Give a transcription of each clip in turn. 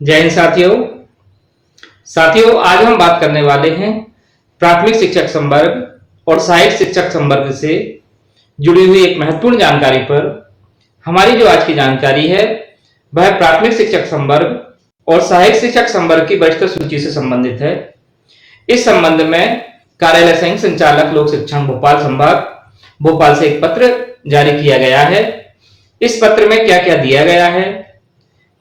जय हिंद साथियों। आज हम बात करने वाले हैं प्राथमिक शिक्षक संवर्ग और सहायक शिक्षक संवर्ग से जुड़ी हुई एक महत्वपूर्ण जानकारी पर। हमारी जो आज की जानकारी है वह प्राथमिक शिक्षक संवर्ग और सहायक शिक्षक संवर्ग की वरिष्ठ सूची से संबंधित है। इस संबंध में कार्यालय संयुक्त संचालक लोक शिक्षण भोपाल संभाग भोपाल से एक पत्र जारी किया गया है। इस पत्र में क्या क्या दिया गया है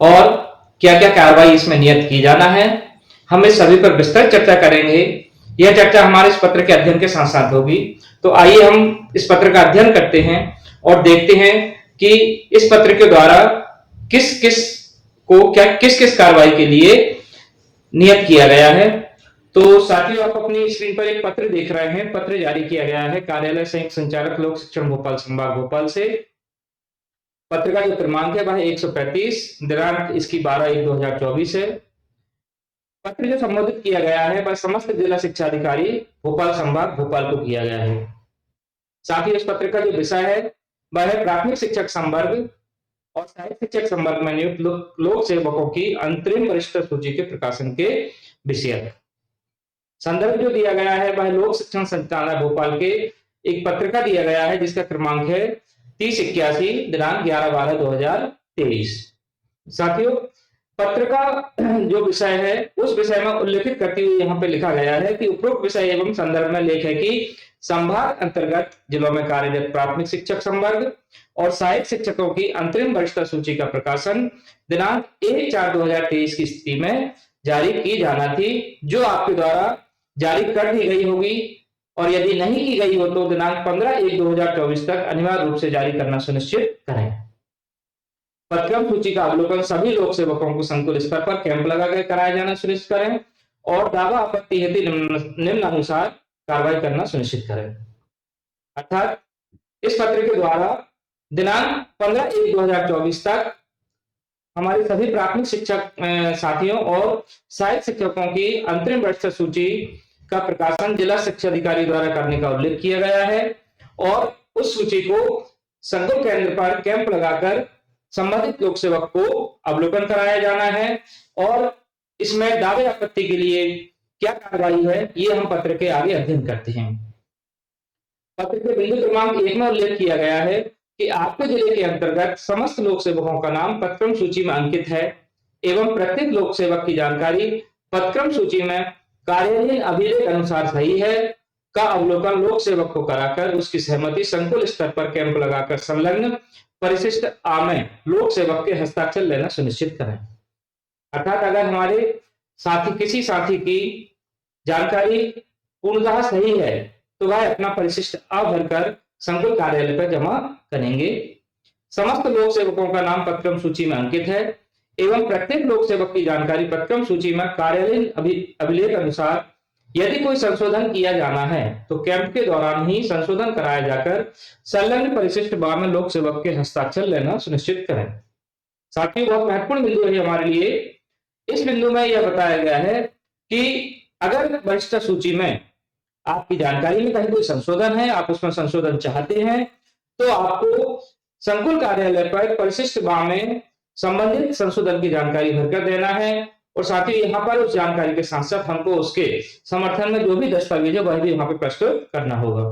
और क्या क्या कार्रवाई इसमें नियत की जाना है, हम इस सभी पर विस्तृत चर्चा करेंगे। यह चर्चा हमारे इस पत्र के अध्ययन के साथ साथ होगी। तो आइए हम इस पत्र का अध्ययन करते हैं और देखते हैं कि इस पत्र के द्वारा किस किस कार्रवाई के लिए नियत किया गया है। तो साथियों, आप अपनी स्क्रीन पर एक पत्र देख रहे हैं। पत्र जारी किया गया है कार्यालय संयुक्त संचालक लोक शिक्षण भोपाल संभाग भोपाल से। पत्र का जो क्रमांक है वह 135, दिनांक इसकी 12/1/2024 है। पत्र जो संबोधित किया गया है वह समस्त जिला शिक्षा अधिकारी भोपाल संभाग भोपाल को किया गया है। साथ ही इस पत्र का जो विषय है वह है प्राथमिक शिक्षक संवर्ग और सहायक शिक्षक संवर्ग में नियुक्त लोक सेवकों की अंतरिम वरिष्ठ सूची के प्रकाशन के विषय। संदर्भ जो दिया गया है वह लोक शिक्षण संचालय भोपाल के एक पत्र का दिया गया है जिसका क्रमांक है 3081, दिनांक 11/12/2023। साथियों, पत्र का जो विषय है उस विषय में उल्लेखित करते हुए यहाँ पे लिखा गया है कि उपरोक्त विषय एवं संदर्भ में लेख है कि संभाग अंतर्गत जिलों में कार्यरत प्राथमिक शिक्षक संवर्ग और सहायक शिक्षकों की अंतरिम वरिष्ठ सूची का प्रकाशन दिनांक 1/4/2023 की स्थिति में जारी की जाना थी, जो आपके द्वारा जारी कर दी गई होगी और यदि नहीं की गई हो तो दिनांक 15/1/2024 तक अनिवार्य रूप से जारी करना सुनिश्चित करें। पत्रक्रम सूची का अवलोकन सभी लोक सेवकों को संकुल स्तर पर कैंप लगाकर कराया जाना सुनिश्चित करें और दावा आपत्ति हेतु निम्नानुसार कार्रवाई करना सुनिश्चित करें। अर्थात इस पत्र के द्वारा दिनांक 15/1/2024 तक हमारे सभी प्राथमिक शिक्षक साथियों और सहायक शिक्षकों की अंतरिम वरिष्ठ सूची का प्रकाशन जिला शिक्षा अधिकारी द्वारा करने का उल्लेख किया गया है और उस सूची को संकुल केंद्र पर कैंप लगाकर संबंधित लोक सेवक को अवलोकन कराया जाना है और इसमें दावे आपत्ति के लिए क्या कार्रवाई है ये हम पत्र के आगे अध्ययन करते हैं। पत्र के बिंदु क्रमांक 1 में उल्लेख किया गया है कि आपके जिले के अंतर्गत समस्त लोक सेवकों का नाम पत्रक्रम सूची में अंकित है एवं प्रत्येक लोक सेवक की जानकारी पत्रक्रम सूची में कार्यालयीन अभिलेख अनुसार सही है का अवलोकन लोक सेवक को कराकर उसकी सहमति संकुल स्तर पर कैंप लगाकर संलग्न परिशिष्ट आ में लोक सेवक के हस्ताक्षर लेना सुनिश्चित करें। अर्थात अगर हमारे किसी साथी की जानकारी पूर्णतः सही है तो वह अपना परिशिष्ट आ भरकर संकुल कार्यालय पर जमा करेंगे। समस्त लोक सेवकों का नाम पत्रक्रम सूची में अंकित है एवं प्रत्येक लोक सेवक की जानकारी पत्रक्रम सूची में कार्यालयीन अभिलेख अनुसार यदि कोई संशोधन किया जाना है तो कैंप के दौरान ही संशोधन कराया जाकर संलग्न परिशिष्ट बार में लोक सेवक के हस्ताक्षर लेना सुनिश्चित करें। साथियों, बहुत महत्वपूर्ण बिंदु है हमारे लिए। इस बिंदु में यह बताया गया है कि अगर वरिष्ठ सूची में आपकी जानकारी में कहीं कोई संशोधन है, आप उसमें संशोधन चाहते हैं, तो आपको संकुल कार्यालय पर परिशिष्ट बार में संबंधित संशोधन की जानकारी भरकर देना है और साथ ही यहाँ पर उस जानकारी के साथ साथ हमको उसके समर्थन में जो भी दस्तावेज है वह भी वहां पर प्रस्तुत करना होगा।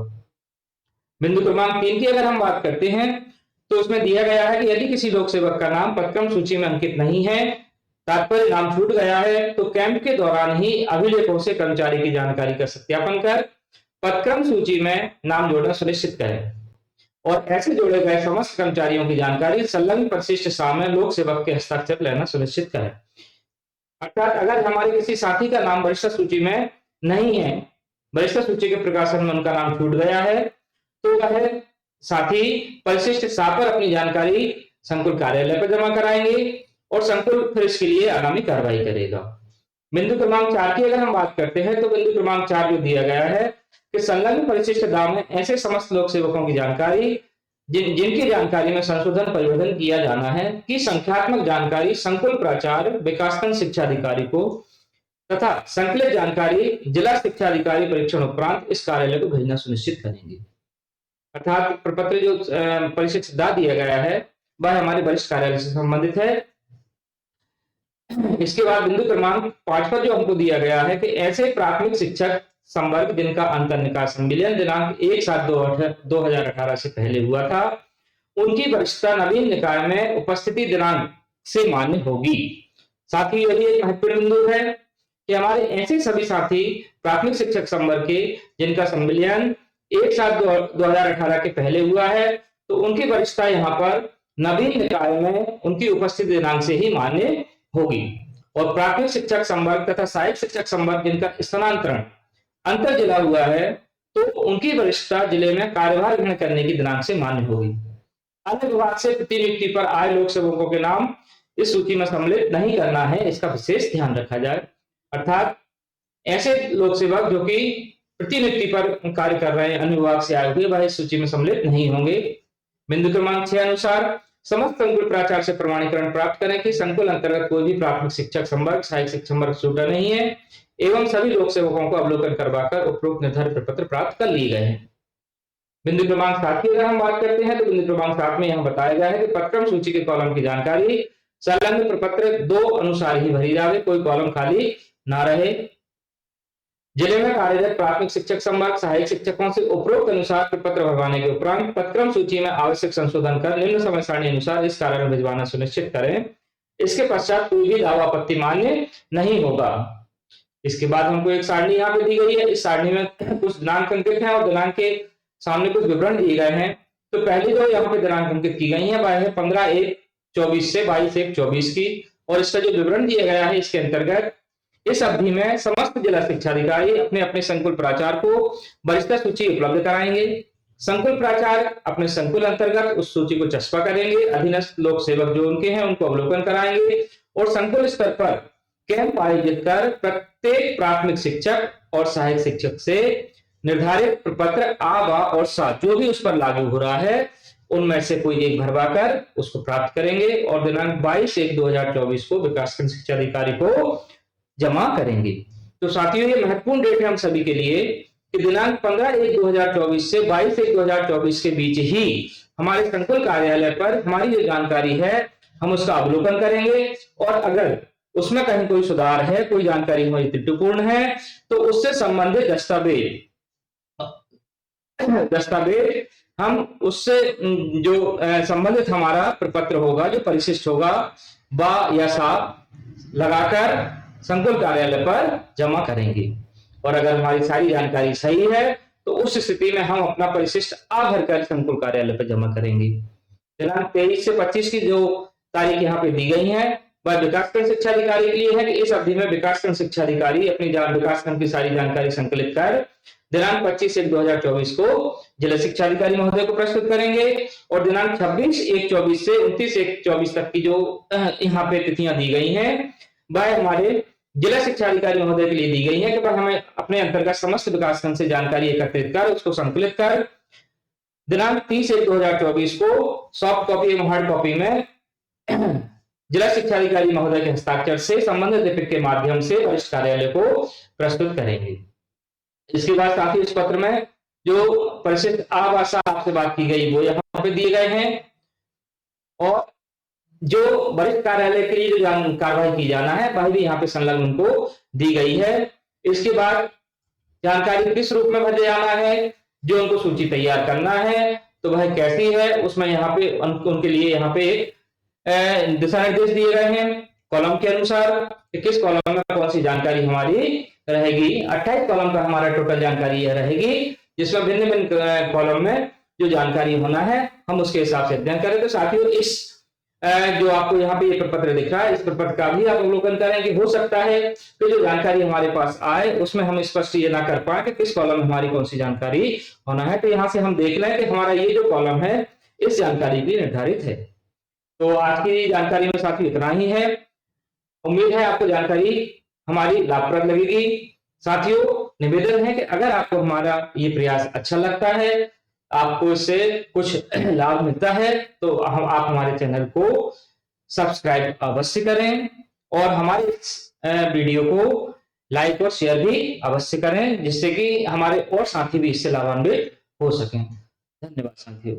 बिंदु क्रमांक 3 की अगर हम बात करते हैं तो उसमें दिया गया है कि यदि किसी लोक सेवक का नाम पत्रक्रम सूची में अंकित नहीं है, तात्पर्य नाम छूट गया है, तो कैंप के दौरान ही अभिलेखों से कर्मचारी की जानकारी का सत्यापन कर पत्रक्रम सूची में नाम जोड़ना सुनिश्चित करें और ऐसे जोड़े गए समस्त कर्मचारियों की जानकारी संलग्न परिशिष्ट सामने लोक सेवक के हस्ताक्षर लेना सुनिश्चित करें। अर्थात अगर हमारे किसी साथी का नाम वरिष्ठ सूची में नहीं है, वरिष्ठ सूची के प्रकाशन में उनका नाम छूट गया है, तो वह साथी परिशिष्ट सा पर अपनी जानकारी संकुल कार्यालय पर जमा कराएंगे और संकुल फिर इसके लिए आगामी कार्रवाई करेगा। बिंदु क्रमांक 4 की अगर हम बात करते हैं तो बिंदु क्रमांक 4 जो दिया गया है कि संलग्न परिशिष्ट दाम में ऐसे समस्त लोक सेवकों की जानकारी जिनकी जानकारी में संशोधन परिवर्तन किया जाना है कि संख्यात्मक जानकारी संकुल प्राचार्य विकासखंड शिक्षा अधिकारी को तथा संकलित जानकारी जिला शिक्षा अधिकारी परीक्षण उपरांत इस कार्यालय को भेजना सुनिश्चित करेंगे। अर्थात प्रपत्र जो परिशिष्ट दा दिया गया है वह हमारे वरिष्ठ कार्यालय से संबंधित है। इसके बाद बिंदु क्रमांक 5 पर जो हमको दिया गया है कि ऐसे प्राथमिक शिक्षक संवर्ग जिनका अंतर्निकाय संविलियन दिनांक 1/7/2018 से पहले हुआ था, उनकी वरिष्ठता नवीन निकाय में उपस्थिति दिनांक से मान्य होगी। साथ ही यही एक महत्वपूर्ण बिंदु है कि हमारे ऐसे सभी साथी प्राथमिक शिक्षक संवर्ग के जिनका संविलियन 1/7/2018 के पहले हुआ है, तो उनकी वरिष्ठता यहाँ पर नवीन निकाय में उनकी उपस्थिति दिनांक से ही मान्य होगी। और प्राथमिक शिक्षक संवर्ग तथा सहायक शिक्षक संवर्ग जिनका स्थानांतरण अंतर जिला हुआ है, तो उनकी वरिष्ठता जिले में कार्यभार ग्रहण करने की दिनांक से मान्य होगी। अन्य विभाग से प्रतिनियुक्ति पर आए लोक सेवकों के नाम इस सूची में सम्मिलित नहीं करना है, इसका विशेष ध्यान रखा जाए। अर्थात ऐसे लोक सेवक जो कि प्रतिनियुक्ति पर कार्य कर रहे हैं अन्य विभाग से आए हुए, वह इस सूची में सम्मिलित नहीं होंगे। बिंदु क्रमांक 6 अनुसार समस्त संकुल प्राचार्य से प्रमाणीकरण प्राप्त करें कि संकुल अंतर्गत कोई भी प्राथमिक शिक्षक संवर्ग सहायक शिक्षक संवर्ग छूटा नहीं है एवं सभी लोक सेवकों को अवलोकन करवाकर उपरोक्त निर्धारित प्रपत्र प्राप्त कर लिए गए हैं। बिंदु क्रमांक 7 की अगर हम बात करते हैं तो बिंदु क्रमांक 7 में यहां बताया गया है कि पत्रक्रम सूची के कॉलम की जानकारी संलग्न प्रपत्र 2 अनुसार ही भरी जावे, कोई कॉलम खाली ना रहे। जिले में कार्यरत प्राथमिक शिक्षक संवर्ग सहायक शिक्षकों से उपरोक्त अनुसार प्रपत्र भरवाने के उपरांत पत्रक्रम सूची में आवश्यक संशोधन कर निम्न समय सारणी अनुसार इस कार्य में भिजवाना सुनिश्चित करें। इसके पश्चात कोई भी दावा आपत्ति मान्य नहीं होगा। इसके बाद हमको एक सारणी यहाँ पे दी गई है। इस सारणी में कुछ दिनांक अंकित हैं और दिनांक के सामने कुछ विवरण दिए गए हैं। तो पहली जो यहाँ पे दिनांक अंकित की गई है वह है 15/1/24 से 22/1/24 की, और इसका जो विवरण दिया गया है इसके अंतर्गत इस अवधि में समस्त जिला शिक्षा अधिकारी अपने अपने संकुल प्राचार्य को वरिष्ठता सूची उपलब्ध कराएंगे। संकुल प्राचार्य अपने संकुल अंतर्गत उस सूची को चस्पा करेंगे, अधीनस्थ लोक सेवक जो उनके हैं उनको अवलोकन कराएंगे और संकुल स्तर पर कैंप आयोजित कर प्रत्येक प्राथमिक शिक्षक और सहायक शिक्षक से निर्धारित प्रपत्र आ, बा और सा जो भी उस पर लागू हो रहा है उनमें से कोई एक भरवाकर उसको प्राप्त करेंगे और दिनांक 22/1/2024 को विकासखंड शिक्षा अधिकारी को जमा करेंगे। तो साथियों ये महत्वपूर्ण डेट है हम सभी के लिए कि दिनांक 15/1/2024 से 22/1/2024 के बीच ही हमारे संकुल कार्यालय पर हमारी जो जानकारी है हम उसका अवलोकन करेंगे और अगर उसमें कहीं कोई सुधार है, कोई जानकारी हमारी त्रुटिपूर्ण है, तो उससे संबंधित दस्तावेज हम उससे जो संबंधित हमारा प्रपत्र होगा, जो परिशिष्ट होगा, बा या सा लगाकर संकुल कार्यालय पर जमा करेंगे। और अगर हमारी सारी जानकारी सही है तो उस स्थिति में हम अपना परिशिष्ट आ भरकर संकुल कार्यालय पर जमा करेंगे। दिनांक 23 से 25 की जो तारीख यहाँ पे दी गई है वह विकासखंड शिक्षा अधिकारी के लिए है कि इस अवधि में विकासखंड शिक्षा अधिकारी अपनी विकासखंड की सारी जानकारी संकलित कर दिनांक 25/1/2024 को जिला शिक्षा अधिकारी महोदय को प्रस्तुत करेंगे और दिनांक 26/1/24 से 29/1/24 तक की जो यहाँ पे तिथियां दी गई हैं वह हमारे जिला शिक्षा अधिकारी महोदय के लिए दी गई है कि वह हमें अपने अंतर्गत समस्त विकासखंड से जानकारी एकत्रित कर उसको संकलित कर दिनांक 30/1/2024 को सॉफ्ट कॉपी एवं हार्ड कॉपी में जिला शिक्षा अधिकारी महोदय के हस्ताक्षर से संबंधित लिपिक के माध्यम से वरिष्ठ कार्यालय को प्रस्तुत करेंगे। इसके बाद साथ ही इस पत्र में जो परिशिष्ट आवासा आपसे बात की गई वो यहाँ पे दिए गए हैं और जो वरिष्ठ कार्यालय के लिए जो कार्रवाई की जाना है वह भी यहाँ पे संलग्न उनको दी गई है। इसके बाद जानकारी किस रूप में भरे जाना है, जो उनको सूची तैयार करना है तो वह कैसी है, उसमें यहाँ पे उनके लिए यहाँ पे दिशा निर्देश दिए गए हैं कॉलम के अनुसार कि किस कॉलम में कौन सी जानकारी हमारी रहेगी। 28 कॉलम का हमारा टोटल जानकारी यह रहेगी जिसमें भिन्न भिन्न कॉलम में जो जानकारी होना है हम उसके हिसाब से अध्ययन करें। तो साथियों इस जो आपको यहाँ पे ये प्रपत्र दिख रहा है इस प्रपत्र का भी आप अवलोकन करें कि हो सकता है कि जो जानकारी हमारे पास आए उसमें हम स्पष्ट ये ना कर पाए कि किस कॉलम में हमारी कौन सी जानकारी होना है। तो यहाँ से हम देख लें कि हमारा ये जो कॉलम है इस जानकारी की निर्धारित है। तो आज की जानकारी में साथियों इतना ही है। उम्मीद है आपको जानकारी हमारी लाभप्रद लगेगी। साथियों निवेदन है कि अगर आपको हमारा ये प्रयास अच्छा लगता है, आपको इससे कुछ लाभ मिलता है तो आप हमारे चैनल को सब्सक्राइब अवश्य करें और हमारे इस वीडियो को लाइक और शेयर भी अवश्य करें जिससे कि हमारे और साथी भी इससे लाभान्वित हो सकें। धन्यवाद साथियों।